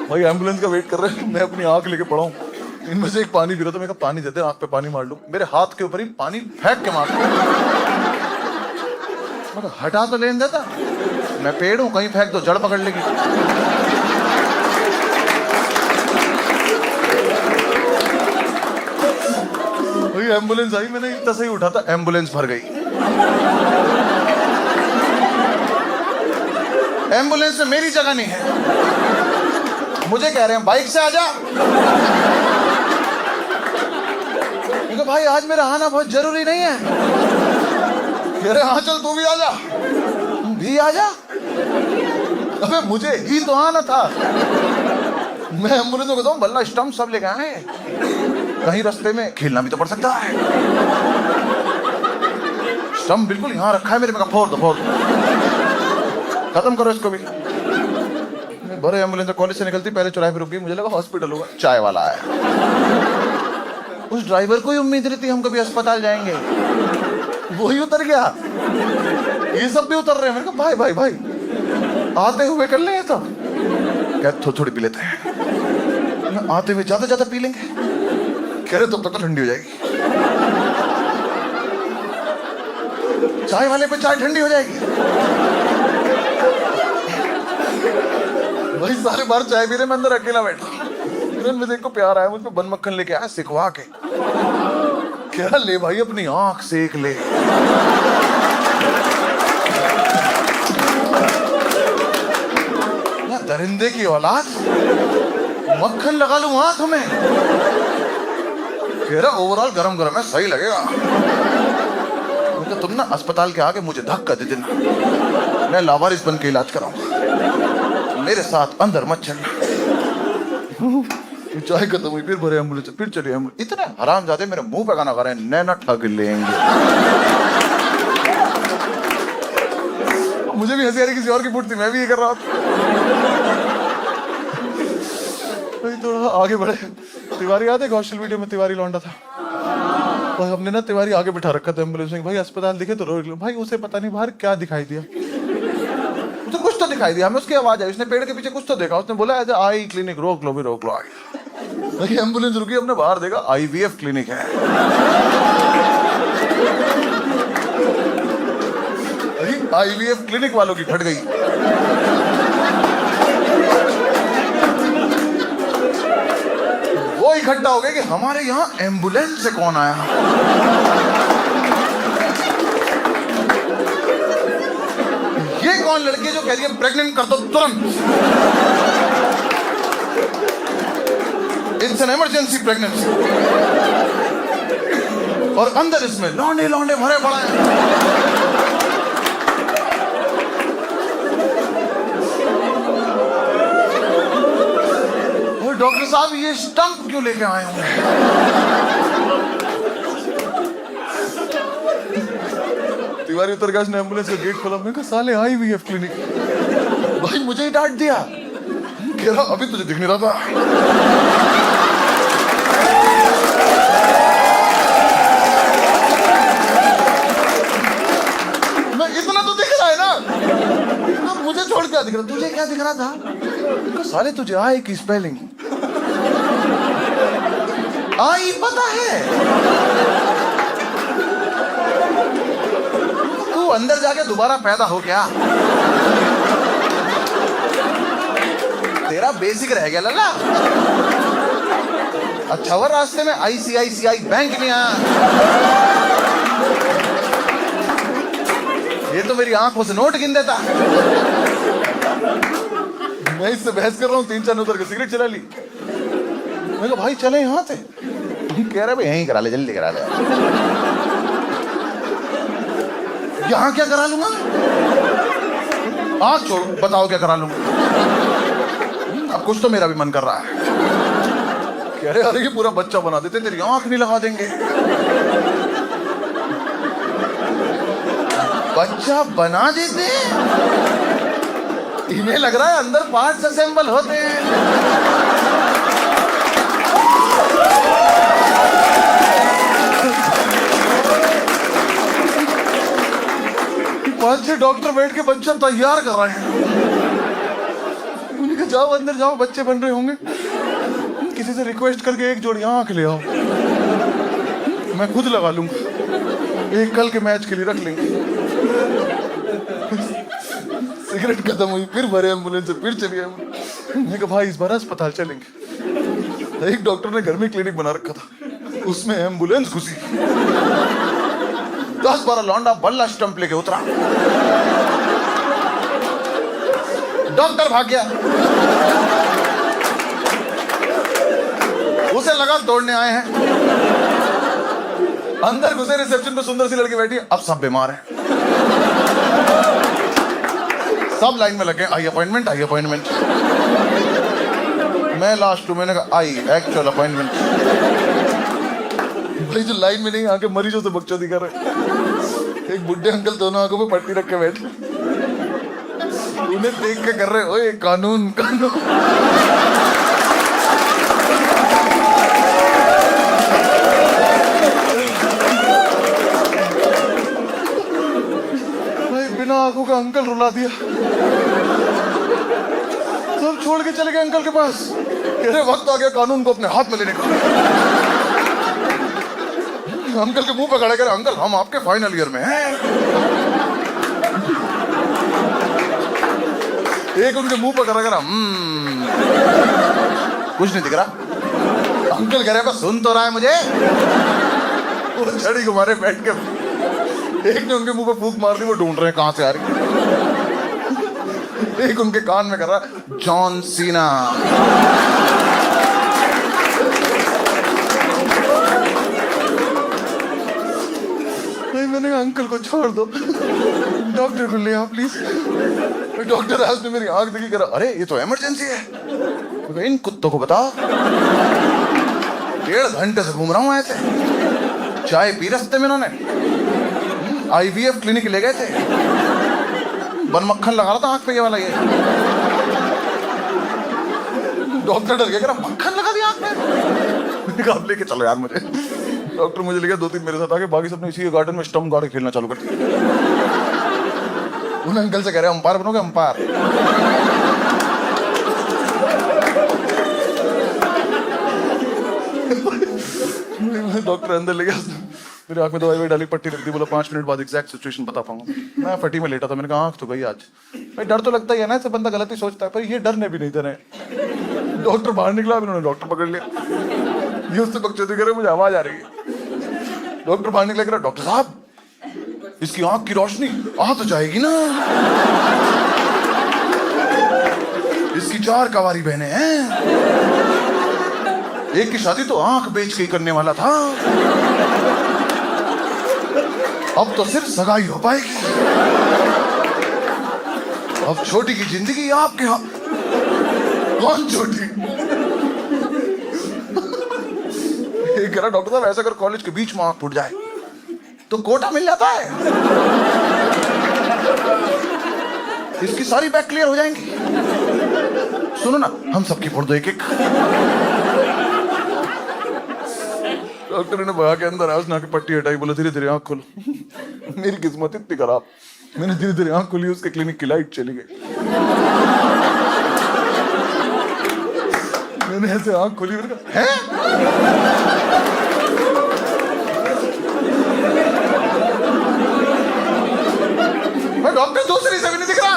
भाई एम्बुलेंस का वेट कर रहे हैं, मैं अपनी आंख लेके पड़ा हूँ, इनमें से एक पानी पी रहा था, मैं कहा पानी देते, आंख पे पानी मार लूं, मेरे हाथ के ऊपर ही पानी फेंक के मार, मैं हटा तो लेने देता, मैं पेड़ हूं, कहीं फेंक दो जड़ पकड़ लेगी। भाई एम्बुलेंस आई, मैंने इतना सही उठा था, एम्बुलेंस भर गई। एम्बुलेंस में मेरी जगह नहीं है, मुझे कह रहे हैं बाइक से आजा, क्योंकि भाई आज मेरा आना बहुत जरूरी नहीं है। कह रहे हाँ चल तू भी आजा, भी आजा, अबे मुझे ही तो आना था। मैं एम्बुलेंस को कहता हूँ बल्ला स्टम्प सब लेके आए, कहीं रास्ते में खेलना भी तो पड़ सकता है। स्टम्प बिल्कुल यहाँ रखा है मेरे में, फोड़ दो, खत्म करो इसको भी। बड़े एम्बुलेंस कॉलेज से निकलती पहले चौराहे पे रुक गई, मुझे लगा हॉस्पिटल होगा, चाय वाला आया। उस ड्राइवर को ही उम्मीद नहीं थी हम कभी अस्पताल जाएंगे, वो ही उतर गया, ये सब भी उतर रहे हैं। मैंने कहा भाई भाई भाई आते हुए कर लें, तो क्या थोड़ी थोड़ी पी लेते हैं, आते हुए ज्यादा ज्यादा पी लेंगे। कह रहे तब तक ठंडी हो जाएगी, चाय वाले पे चाय ठंडी हो जाएगी। भाई सारे बार चाय पी रहे, मैं अंदर अकेला बैठा, मुझे को प्यार आया, मुझ पे बन मक्खन लेके आया सिखवा के, क्या ले भाई अपनी आंख सेक ले। या दरिंदे की औलाद, मक्खन लगा लूं आंख में, कह रहा ओवरऑल गरम गरम है, सही लगेगा। तो तुम ना अस्पताल के आगे मुझे धक्का दे देना, मैं लावारिस बन के इलाज कराऊंगा, मेरे साथ अंदर मत चलना। चाय खत्म हुई, फिर भरे एम्बुलेंस, फिर चली एम्बुलेंस। इतने हरामजादे मेरे मुंह पे गाना गा रहे हैं, नैना ठग लेंगे। मुझे भी हंसी आ रही, किसी और की फुट थी, मैं भी ये कर रहा था। थोड़ा आगे बढ़े, तिवारी याद है कौशल वीडियो में तिवारी लौंडा था, भाई हमने ना तिवारी आगे बिठा रखा था एम्बुलेंस में, भाई अस्पताल दिखे तो रोक लो, भाई उसे पता नहीं बाहर क्या दिखाई दिया, तो कुछ तो दिखाई दिया, हमें उसकी आवाज आई, उसने पेड़ के पीछे कुछ तो देखा, उसने बोला ऐसे आई क्लिनिक रोक लो, भी रोक लो। आ गया भाई एम्बुलेंस रुकी, हमने बाहर देखा IVF क्लिनिक है। IVF क्लिनिक वालों की फट गई। वो इकट्ठा हो गए कि हमारे यहाँ एम्बुलेंस से कौन आया। ये कौन लड़की जो कह रही है प्रेग्नेंट कर दो तुरंत, इट्स एन इमरजेंसी प्रेगनेंसी, और अंदर इसमें लौंडे लौंडे भरे पड़े हैं। डॉक्टर साहब ये स्टंप क्यों लेके आए होंगे? तिवारी उतर गया, उसने एम्बुलेंस का गेट खोला, मैंने कहा साले IVF क्लिनिक, भाई मुझे ही डांट दिया, कह रहा अभी तुझे दिख नहीं रहा था। मैं इतना तो दिख रहा है ना, तो मुझे छोड़ क्या दिख रहा, तुझे क्या दिख रहा था? साले तुझे आई की स्पेलिंग आई पता है, तू अंदर जाके दोबारा पैदा हो क्या? तेरा बेसिक रह गया लल्ला। अच्छा वो रास्ते में ICICI बैंक नहीं आया, ये तो मेरी आंखों से नोट गिन देता। मैं इससे बहस कर रहा हूँ, 3-4 उतर के सिगरेट चला ली। मैं कहा भाई चले यहाँ से, कह रहे भाई यहीं करा ले, जल्दी करा ले। यहाँ क्या करा लूंगा? आँख छोड़, बताओ क्या करा लूंगा? अब कुछ तो मेरा भी मन कर रहा है। कह रहे अरे ये पूरा बच्चा बना देते, तेरी आँख नहीं लगा देंगे। बच्चा बना देते? इन्हें लग रहा है अंदर पार्ट्स असेंबल होते हैं। 5-6 डॉक्टर बैठ के बच्चा तैयार कर रहे हैं। उन्होंने कहा जाओ अंदर जाओ, बच्चे बन रहे होंगे, किसी से रिक्वेस्ट करके एक जोड़ी आंख ले आओ, मैं खुद लगा लूंगा, एक कल के मैच के लिए रख लेंगे। सिगरेट खत्म हुई, फिर भरे एम्बुलेंस से, फिर चलिए। मैं कहा भाई इस बार अस्पताल चलेंगे। एक डॉक्टर ने घर में क्लिनिक बना रखा था, उसमें एम्बुलेंस घुसी, 10-12 लौंडा बल्ला स्टंप लेके उतरा, डॉक्टर भाग गया, उसे लगा दौड़ने आए हैं। अंदर घुसे, रिसेप्शन पे सुंदर सी लड़की बैठी है, अब सब बीमार हैं, सब लाइन में लगे, आई अपॉइंटमेंट, आई अपॉइंटमेंट। मैं लास्ट 2 महीने का आई एक्चुअल अपॉइंटमेंट। भाई जो लाइन में नहीं आके मरीजों से बकचोदी कर रहे, एक बुढ़े अंकल दोनों आंखों पे पट्टी रख के बैठे, उन्हें देख के कर रहे, ओए कानून कानून। बिना आंखों का अंकल रुला दिया, सब छोड़ के चले गए अंकल के पास। कह रहे वक्त आ गया कानून को अपने हाथ में लेने का। अंकल के मुंह पे खड़े करे, अंकल हम आपके फाइनल ईयर में हैं। एक उनके मुंह पे खड़ा करा, कुछ नहीं दिख रहा। अंकल कह रहे बस सुन तो रहा है मुझे। वो छड़ी घुमारे बैठ के, एक ने उनके मुंह पे फूंक मार दी, वो ढूंढ रहे हैं कहां से आ रही। एक उनके कान में कर रहा, जॉन सीना। नहीं, मैंने कहा अंकल को छोड़ दो, डॉक्टर को ले आओ प्लीज। डॉक्टर आज ने मेरी आंख देखी, करा अरे ये तो इमरजेंसी है। इन कुत्तों को बताओ, 1.5 घंटे से घूम रहा हूं ऐसे, चाय पी रस्ते में इन्होंने, IVF क्लिनिक ले गए थे, बन मक्खन लगा रहा था आंख पे ये वाला। ये डॉक्टर डर गया, मक्खन लगा दिया आंख में। आप लेके चलो यार मुझे। डॉक्टर मुझे ले गया, 2-3 मेरे साथ आके, बाकी सबने इसी गार्डन में स्टंप गार्ड खेलना चालू कर दिया। उन अंकल से कह रहे अंपायर बनोगे, अंपायर। डॉक्टर अंदर ले गया, मेरी आंख में दवाई डाली, पट्टी रख दी, बोला 5 मिनट बाद एग्जैक्ट सिचुएशन बता पाऊंगा। मैं फटी में लेटा था, मैंने कहा आंख तो गई आज। भाई डर तो लगता ही है ना, ऐसे बंदा गलत ही सोचता है, पर ये डरने भी नहीं देने। डॉक्टर बाहर निकला, इन्होंने डॉक्टर पकड़ लिया, ये उससे बकचोदी करे, मुझे आवाज आ रही है। डॉक्टर बाहर निकला, कह डॉक्टर साहब इसकी आंख की रोशनी आ तो जाएगी ना, इसकी 4 कवारी बहनें हैं, एक की शादी तो आंख बेच के ही करने वाला था, अब तो सिर्फ सगाई हो पाएगी, अब छोटी की जिंदगी आपके हाथ। कौन छोटी? कह रहा डॉक्टर साहब ऐसा कर, कॉलेज के बीच में आंख फूट जाए तो कोटा मिल जाता है, इसकी सारी बैक क्लियर हो जाएंगी। सुनो ना, हम सबकी फोड़ दो एक एक। डॉक्टर ने भगा के अंदर आया, उसने आके पट्टी हटाई, बोला धीरे धीरे आंख खोलो। मेरी किस्मत इतनी खराब, मैंने धीरे धीरे आंख खोली, उसके क्लिनिक की लाइट चली गई। मैंने ऐसे आंख खोली, मैंने कहा हैं? मैं डॉक्टर दूसरी से भी नहीं दिख रहा।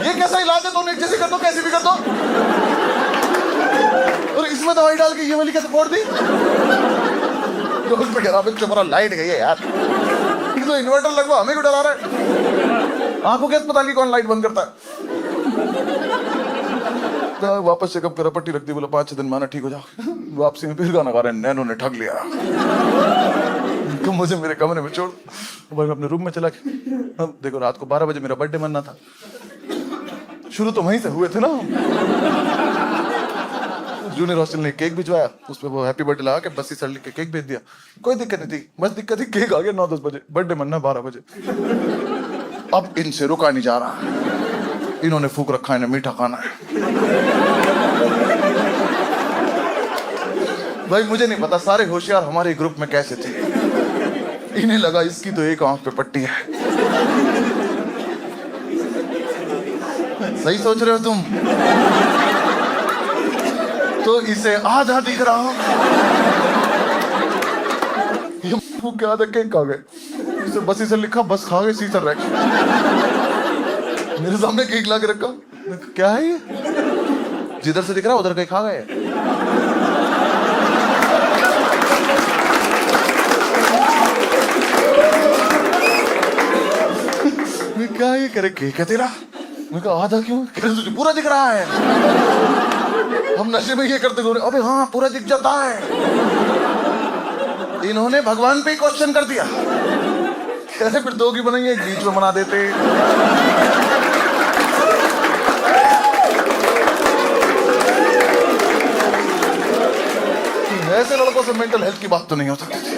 ये कैसा इलाज है? तुमने जैसे कर दो, कैसे भी कर दो, और इसमें दवाई डाल के ये वाली कैसे फोड़ दी? डॉक्टर कह रहा चुप, लाइट गई है यार, तो इन्वर्टर लगवा, हमें क्यों डरा रहा है? आंखों के अस्पताल की कौन लाइट बंद करता है? तो वापस चेकअप करा, पट्टी रख दी, बोला 5-6 दिन में आना, ठीक हो जाओ। वापसी में फिर गाना गा रहे हैं, नैनो ने ठग लिया, तुम मुझे मेरे कमरे में छोड़। भाई मैं अपने रूम में चला गया। अब देखो रात को 12 बजे मेरा बर्थडे मनाना था, शुरू तो वहीं से हुए थे ना। जूनियर हॉस्टल ने केक भिजवाया, उसपे वो हैप्पी बर्थडे लगा के बस ही सड़ लिख के केक भेज दिया, कोई दिक्कत नहीं थी। बस दिक्कत थी केक आ गया 9-10 बजे, बर्थडे मनना 12 बजे। अब इनसे रुका नहीं जा रहा, इन्होंने फूक रखा है, इन्हें मीठा खाना है। भाई मुझे नहीं पता सारे होशियार हमारे ग्रुप में कैसे थे, इन्हें लगा इसकी तो एक आंख पे पट्टी है। सही सोच रहे हो तुम? तो इसे आधा दिख रहा। वो क्या था, केक खा गए इसे, बस इसे लिखा बस खा गए, सीजर रह गए। मेरे सामने केक ला के रखा, क्या है ये, जिधर से दिख रहा उधर केक खा गए। मैं क्या ये करे, केक है तेरा? मैं कहा आधा क्यों? कह तुझे पूरा दिख रहा है। हम नशे में ये करते हुए, अबे हाँ पूरा दिख जाता है। इन्होंने भगवान पे ही क्वेश्चन कर दिया। कैसे फिर दो की बनेंगे, एक बीच में बना देते। ऐसे लड़कों से मेंटल हेल्थ की बात तो नहीं हो सकती।